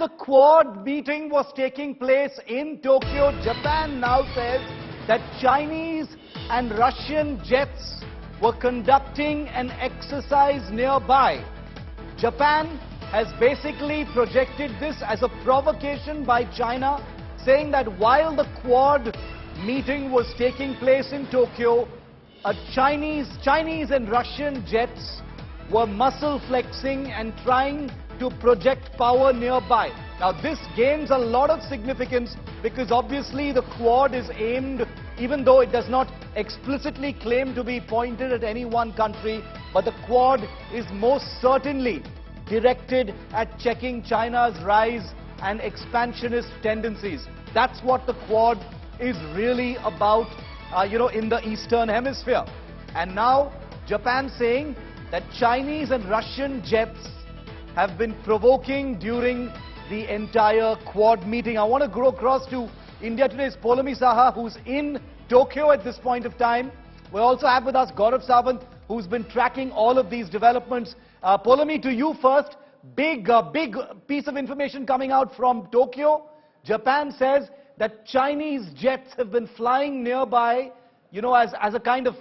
the Quad meeting was taking place in Tokyo, Japan now says that Chinese and Russian jets were conducting an exercise nearby. Japan has basically projected this as a provocation by China, saying that while the Quad meeting was taking place in Tokyo, Chinese and Russian jets were muscle flexing and trying to project power nearby. Now this gains a lot of significance because obviously the Quad is aimed, even though it does not explicitly claim to be pointed at any one country, but the Quad is most certainly directed at checking China's rise and expansionist tendencies. That's what the Quad is really about, in the Eastern Hemisphere. And now Japan saying that Chinese and Russian jets have been provoking during the entire Quad meeting. I want to go across to India Today's Poulomi Saha, who's in Tokyo at this point of time. We also have with us Gaurav Sawant, who's been tracking all of these developments. Poulomi, to you first. Big piece of information coming out from Tokyo. Japan says that Chinese jets have been flying nearby, as a kind of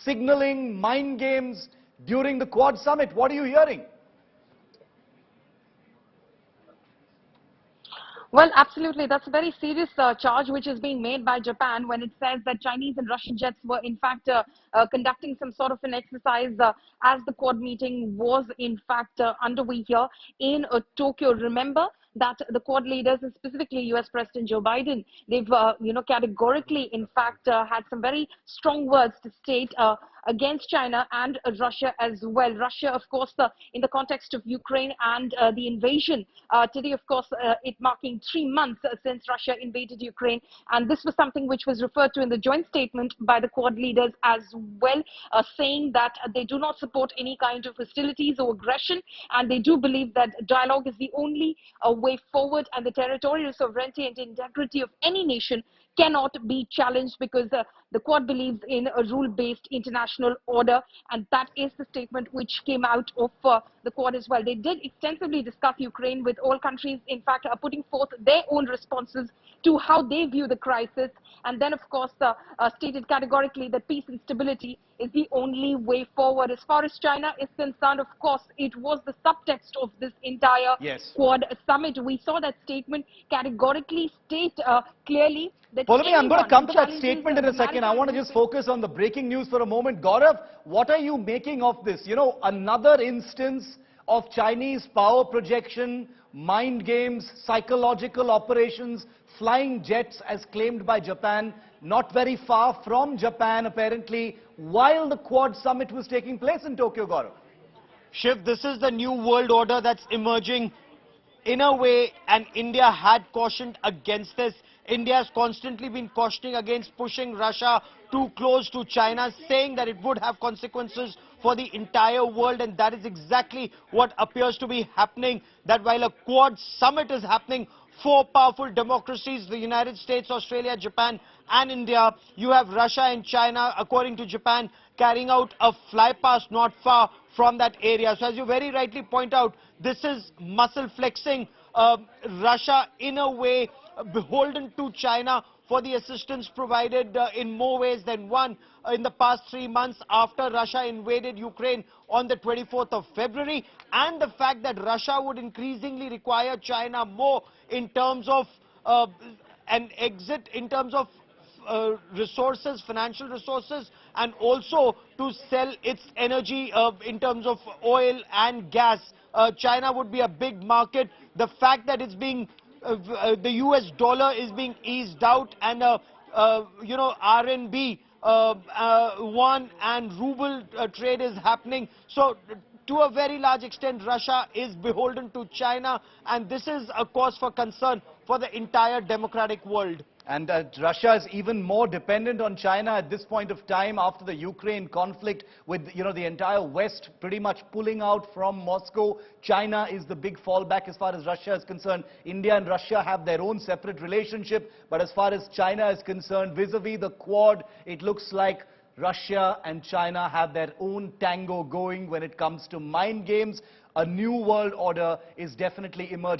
signaling, mind games during the Quad summit. What are you hearing? Well, absolutely. That's a very serious charge which is being made by Japan when it says that Chinese and Russian jets were in fact conducting some sort of an exercise as the Quad meeting was in fact underway here in Tokyo. Remember that the Quad leaders, and specifically US President Joe Biden, they've categorically in fact had some very strong words to state against China and Russia as well. Russia, of course, in the context of Ukraine and the invasion today, of course, it marking 3 months since Russia invaded Ukraine, and this was something which was referred to in the joint statement by the Quad leaders as well, saying that they do not support any kind of hostilities or aggression, and they do believe that dialogue is the only way forward, and the territorial sovereignty and integrity of any nation cannot be challenged because the Quad believes in a rule-based international order, and that is the statement which came out of the Quad as well. They did extensively discuss Ukraine, with all countries in fact putting forth their own responses to how they view the crisis, and then of course stated categorically that peace and stability is the only way forward. As far as China is concerned, of course, it was the subtext of this entire Quad summit. We saw that statement categorically state clearly that Poulomi, I'm going to come to that statement in a second. I want to just focus on the breaking news for a moment. Gaurav, what are you making of this? Another instance of Chinese power projection, mind games, psychological operations, flying jets as claimed by Japan, not very far from Japan apparently, while the Quad summit was taking place in Tokyo, Gaurav. Shiv, this is the new world order that's emerging in a way, and India had cautioned against this. India has constantly been cautioning against pushing Russia too close to China, saying that it would have consequences for the entire world, and that is exactly what appears to be happening. That while a Quad summit is happening, 4 powerful democracies, the United States, Australia, Japan and India, you have Russia and China, according to Japan, carrying out a flypast not far from that area. So as you very rightly point out, this is muscle flexing. Russia in a way beholden to China for the assistance provided in more ways than one in the past 3 months after Russia invaded Ukraine on the 24th of February, and the fact that Russia would increasingly require China more in terms of an exit, in terms of resources, financial resources, and also to sell its energy in terms of oil and gas. China would be a big market. The fact that it's being the US dollar is being eased out, and RMB, won and ruble trade is happening. So to a very large extent, Russia is beholden to China, and this is a cause for concern for the entire democratic world. And Russia is even more dependent on China at this point of time after the Ukraine conflict, with the entire West pretty much pulling out from Moscow. China is the big fallback as far as Russia is concerned. India and Russia have their own separate relationship, but as far as China is concerned, vis-a-vis the Quad, it looks like Russia and China have their own tango going when it comes to mind games. A new world order is definitely emerging.